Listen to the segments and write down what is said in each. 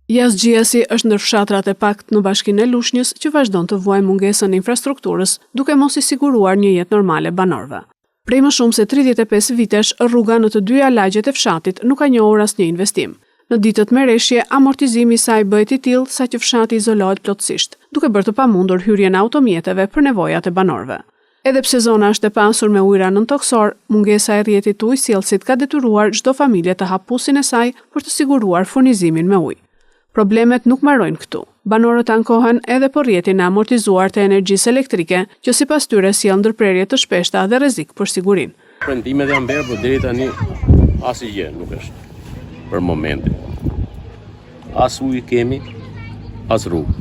Jashtëgjesi është ndër fshatrat e pakt në bashkinë e Lushnjës që vazhdon të vuajë mungesën e infrastrukturës, duke mos i siguruar një jetë normale banorëve. Prej më shumë se 35 vitesh, rruga në të dyja lagjet e fshatit nuk ka njohur asnjë investim. Në ditët me reshje, amortizimi i saj bëhet i tillë sa që fshati izolohet plotësisht, duke bërë të pamundur hyrjen e automjeteve për nevojat e banorëve. Edhe pse zona është e pasur me ujëra nëntoksor, mungesa e rrjetit të ujësjellësit ka detyruar çdo familje të hapë pusin e saj për të siguruar furnizimin me ujë. Problemet nuk mbarojnë këtu. Banorët ankohen edhe për rrjetin e amortizuar të energjisë elektrike, që sipas tyre sjell ndërprerje të shpeshta dhe rrezik për sigurinë. Prendimet janë bërë, por deri tani asgjë nuk është për momentin. As ujë kemi, as rrugë.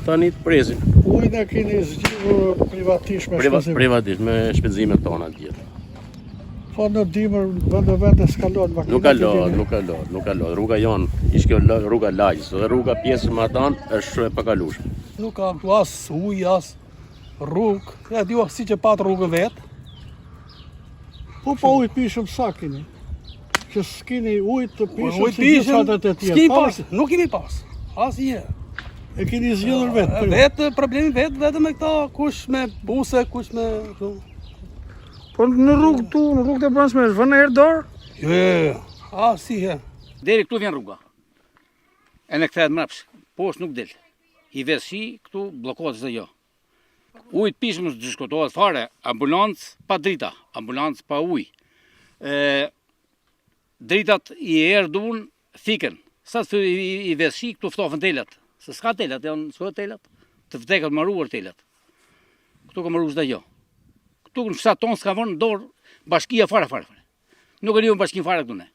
Tani të presim. Ujin e keni zgjidhur privatisht me shpenzime? Privatisht me shpenzimet tona të gjitha. Po në dimër vende s'kalon makinat. Nuk kalon. Rruga jon, ishte rruga lagjës, dhe rruga pjesë më atan është e pakalueshme. Nuk ka as ujë, as rrugë. Ja di si që pat rrugën vet. Po ujë pishëm sa keni? Që s'keni ujë të pishëm si gjithatat e tjerë. Nuk kemi pas. Asgjë. E keni zgjedhur vetë? Vetë problemi vetëm me këta, kush me buse, kush me Po në rrugë tu, në rrugë të brendshme, vënë herë dorë? Jo, asgjë. Deri këtu vjen rruga. E në kthehet mbrapsht, poshtë nuk del. I versi këtu bllokohet çdo gjë. Ujë të pishëm diskutohet fare, ambulancë pa drita, ambulancë pa ujë. Dritat i erdhun thiken. Sa i versi këtu ftofën telat. Se s'ka telat, s'ka telat. Të vdekët maruar telat. Këtu ka maruar çdo gjë. Këtu në fshat tonë s'ka vënë dorë bashkia fare. Nuk e lëvën bashkinë fare këtu ne.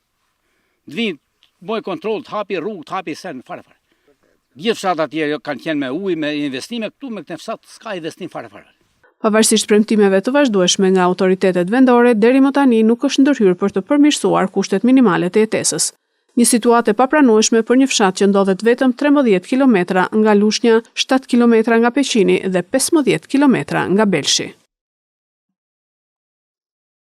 Të vinë, bëjë kontroll, të hapi rrugë, të hapi sen fare. Gjithë fshatat tjerë kanë qenë me ujë, me investime, këtu me këtë fshat s'ka investim fare. Pavarësisht premtimeve të vazhdueshme nga autoritetet vendore, deri më tani nuk është ndërhyrë për të përmirësuar kushtet minimale të jetesës. Një situatë e papranueshme për një fshat që ndodhet vetëm 13 kilometra nga Lushnja, 7 kilometra nga Peqini dhe 15 kilometra nga Belshi.